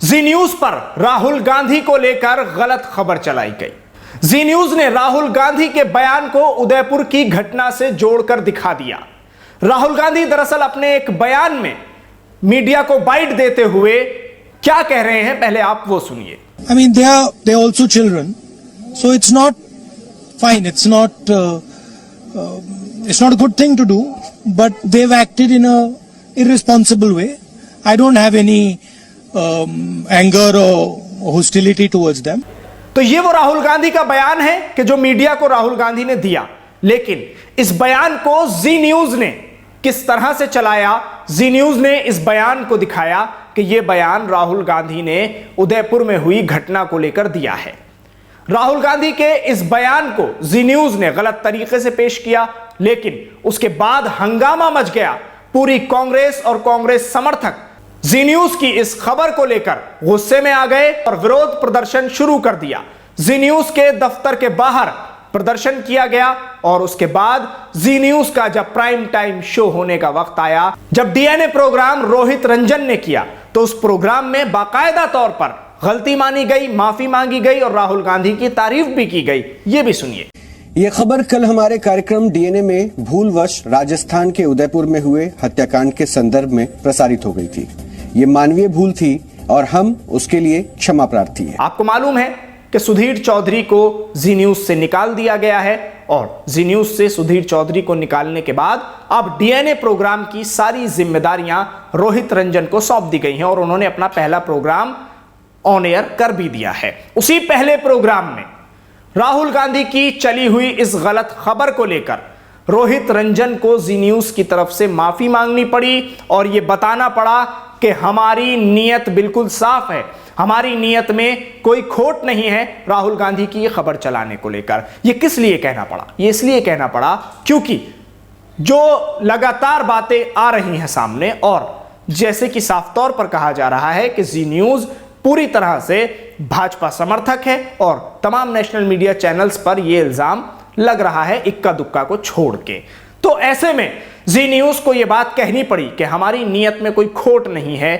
जी news पर राहुल गांधी को लेकर गलत खबर चलाई गई। जी न्यूज ने राहुल गांधी के बयान को उदयपुर की घटना से जोड़कर दिखा दिया। राहुल गांधी दरअसल अपने एक बयान में मीडिया को बाइट देते हुए क्या कह रहे हैं, पहले आप वो सुनिए। I mean, they are also children, so it's not fine. It's not a good thing to do, but they've acted in a irresponsible way. I don't have any anger or hostility towards them. तो ये वो राहुल गांधी का बयान है कि जो media को राहुल गांधी ने दिया, लेकिन इस बयान को जी न्यूज ने किस तरह से चलाया। जी न्यूज ने इस बयान को दिखाया कि यह बयान राहुल गांधी ने उदयपुर में हुई घटना को लेकर दिया है। राहुल गांधी के इस बयान को जी न्यूज ने गलत तरीके से पेश किया, लेकिन उसके बाद हंगामा मच गया। पूरी कांग्रेस और कांग्रेस समर्थक जी न्यूज की इस खबर को लेकर गुस्से में आ गए और विरोध प्रदर्शन शुरू कर दिया। जी न्यूज के दफ्तर के बाहर प्रदर्शन किया गया और उसके बाद जी न्यूज का जब प्राइम टाइम शो होने का वक्त आया, जब डीएनए प्रोग्राम रोहित रंजन ने किया, तो उस प्रोग्राम में बाकायदा तौर पर गलती मानी गई, माफी मांगी गई और राहुल गांधी की तारीफ भी की गई। ये भी सुनिए। ये खबर कल हमारे कार्यक्रम डीएनए में भूलवश राजस्थान के उदयपुर में हुए हत्याकांड के संदर्भ में प्रसारित हो गई थी। ये मानवीय भूल थी और हम उसके लिए क्षमा प्रार्थी हैं। आपको मालूम है कि सुधीर चौधरी को जी न्यूज से निकाल दिया गया है और जी न्यूज से सुधीर चौधरी को निकालने के बाद अब डीएनए प्रोग्राम की सारी जिम्मेदारियां रोहित रंजन को सौंप दी गई हैं और उन्होंने अपना पहला प्रोग्राम ऑन एयर कर भी दिया है। उसी पहले प्रोग्राम में राहुल गांधी की चली हुई इस गलत खबर को लेकर रोहित रंजन को जी न्यूज की तरफ से माफी मांगनी पड़ी और यह बताना पड़ा कि हमारी नीयत बिल्कुल साफ है, हमारी नीयत में कोई खोट नहीं है राहुल गांधी की ये खबर चलाने को लेकर। ये किस लिए कहना पड़ा? ये इसलिए कहना पड़ा क्योंकि जो लगातार बातें आ रही हैं सामने और जैसे कि साफ तौर पर कहा जा रहा है कि जी न्यूज पूरी तरह से भाजपा समर्थक है और तमाम नेशनल मीडिया चैनल्स पर यह इल्जाम लग रहा है इक्का दुक्का को छोड़ के। तो ऐसे में जी न्यूज को यह बात कहनी पड़ी कि हमारी नीयत में कोई खोट नहीं है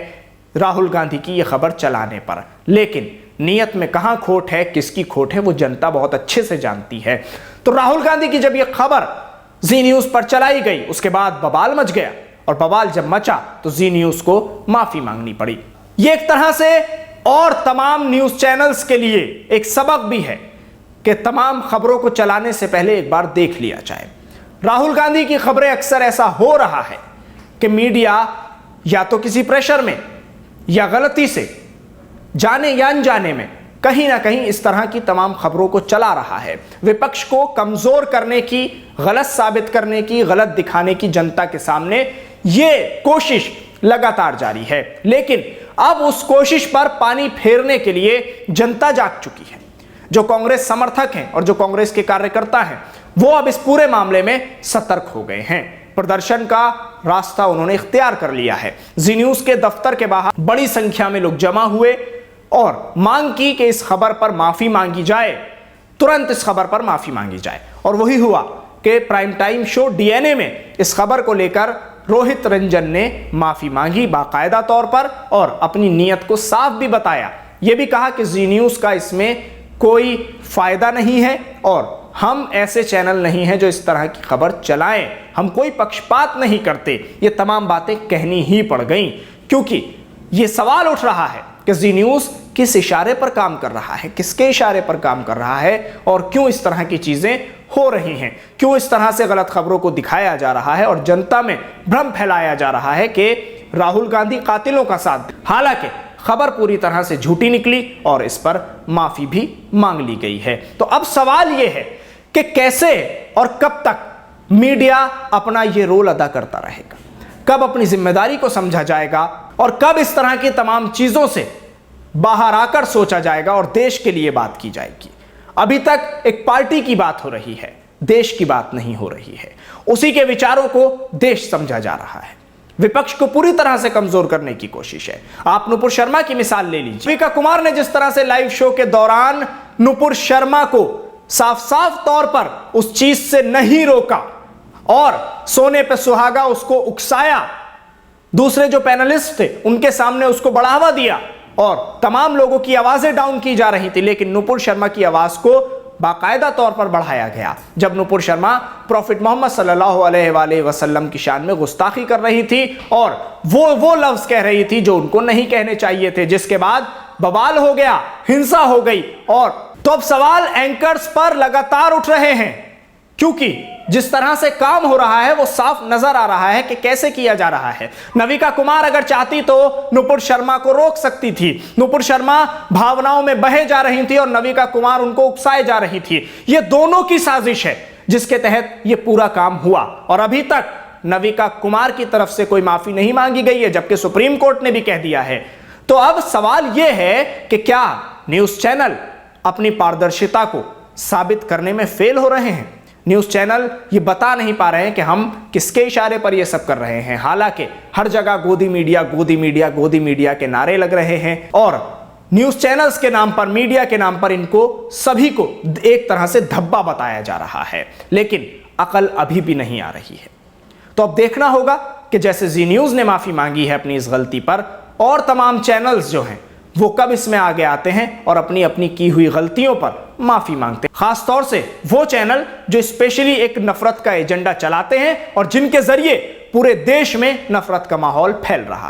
राहुल गांधी की यह खबर चलाने पर। लेकिन नीयत में कहां खोट है, किसकी खोट है, वो जनता बहुत अच्छे से जानती है। तो राहुल गांधी की जब यह खबर जी न्यूज पर चलाई गई, उसके बाद बवाल मच गया और बवाल जब मचा तो जी न्यूज को माफी मांगनी पड़ी। यह एक तरह से और तमाम न्यूज चैनल्स के लिए एक सबक भी है कि तमाम खबरों को चलाने से पहले एक बार देख लिया जाए। राहुल गांधी की खबरें अक्सर ऐसा हो रहा है कि मीडिया या तो किसी प्रेशर में या गलती से, जाने या अनजाने में, कहीं ना कहीं इस तरह की तमाम खबरों को चला रहा है। विपक्ष को कमजोर करने की, गलत साबित करने की, गलत दिखाने की जनता के सामने यह कोशिश लगातार जारी है। लेकिन अब उस कोशिश पर पानी फेरने के लिए जनता जाग चुकी है। जो कांग्रेस समर्थक हैं और जो कांग्रेस के कार्यकर्ता हैं, वो अब इस पूरे मामले में सतर्क हो गए हैं। प्रदर्शन का रास्ता उन्होंने इख्तियार कर लिया है। जी न्यूज के दफ्तर के बाहर बड़ी संख्या में लोग जमा हुए और मांग की कि इस खबर पर माफी मांगी जाए, तुरंत इस खबर पर माफी मांगी जाए। और वही हुआ कि प्राइम टाइम शो डीएनए में इस खबर को लेकर रोहित रंजन ने माफी मांगी बाकायदा तौर पर और अपनी नीयत को साफ भी बताया। यह भी कहा कि जी न्यूज का इसमें कोई फायदा नहीं है और हम ऐसे चैनल नहीं हैं जो इस तरह की खबर चलाएं, हम कोई पक्षपात नहीं करते। ये तमाम बातें कहनी ही पड़ गईं क्योंकि ये सवाल उठ रहा है कि जी न्यूज किस इशारे पर काम कर रहा है, किसके इशारे पर काम कर रहा है और क्यों इस तरह की चीजें हो रही हैं, क्यों इस तरह से गलत खबरों को दिखाया जा रहा है और जनता में भ्रम फैलाया जा रहा है कि राहुल गांधी कातिलों का साथ। हालांकि खबर पूरी तरह से झूठी निकली और इस पर माफी भी मांग ली गई है। तो अब सवाल यह है कि कैसे और कब तक मीडिया अपना यह रोल अदा करता रहेगा, कब अपनी जिम्मेदारी को समझा जाएगा और कब इस तरह की तमाम चीजों से बाहर आकर सोचा जाएगा और देश के लिए बात की जाएगी। अभी तक एक पार्टी की बात हो रही है, देश की बात नहीं हो रही है। उसी के विचारों को देश समझा जा रहा है। विपक्ष को पूरी तरह से कमजोर करने की कोशिश है। आप नुपुर शर्मा की मिसाल ले लीजिए। दीपिका कुमार ने जिस तरह से लाइव शो के दौरान नुपुर शर्मा को साफ साफ तौर पर उस चीज से नहीं रोका और सोने पे सुहागा उसको उकसाया, दूसरे जो पैनलिस्ट थे उनके सामने उसको बढ़ावा दिया, और तमाम लोगों की आवाजें डाउन की जा रही थी, लेकिन नुपुर शर्मा की आवाज को बाकायदा तौर पर बढ़ाया गया। जब नुपुर शर्मा प्रॉफिट मोहम्मद सल्लल्लाहु अलैहि वसल्लम की शान में गुस्ताखी कर रही थी और वो लफ्ज कह रही थी जो उनको नहीं कहने चाहिए थे, जिसके बाद बवाल हो गया, हिंसा हो गई। और तो अब सवाल एंकर्स पर लगातार उठ रहे हैं, क्योंकि जिस तरह से काम हो रहा है वो साफ नजर आ रहा है कि कैसे किया जा रहा है। नविका कुमार अगर चाहती तो नुपुर शर्मा को रोक सकती थी। नुपुर शर्मा भावनाओं में बहे जा रही थी और नविका कुमार उनको उकसाए जा रही थी। ये दोनों की साजिश है जिसके तहत ये पूरा काम हुआ, और अभी तक नविका कुमार की तरफ से कोई माफी नहीं मांगी गई है, जबकि सुप्रीम कोर्ट ने भी कह दिया है। तो अब सवाल यह है कि क्या न्यूज चैनल अपनी पारदर्शिता को साबित करने में फेल हो रहे हैं? न्यूज चैनल ये बता नहीं पा रहे हैं कि हम किसके इशारे पर ये सब कर रहे हैं। हालांकि हर जगह गोदी मीडिया, गोदी मीडिया, गोदी मीडिया के नारे लग रहे हैं और न्यूज चैनल्स के नाम पर, मीडिया के नाम पर इनको सभी को एक तरह से धब्बा बताया जा रहा है, लेकिन अकल अभी भी नहीं आ रही है। तो अब देखना होगा कि जैसे जी न्यूज ने माफी मांगी है अपनी इस गलती पर, और तमाम चैनल्स जो हैं वो कब इसमें आगे आते हैं और अपनी अपनी की हुई गलतियों पर माफी मांगते हैं। खास तौर से वो चैनल जो स्पेशली एक नफरत का एजेंडा चलाते हैं और जिनके जरिए पूरे देश में नफरत का माहौल फैल रहा है।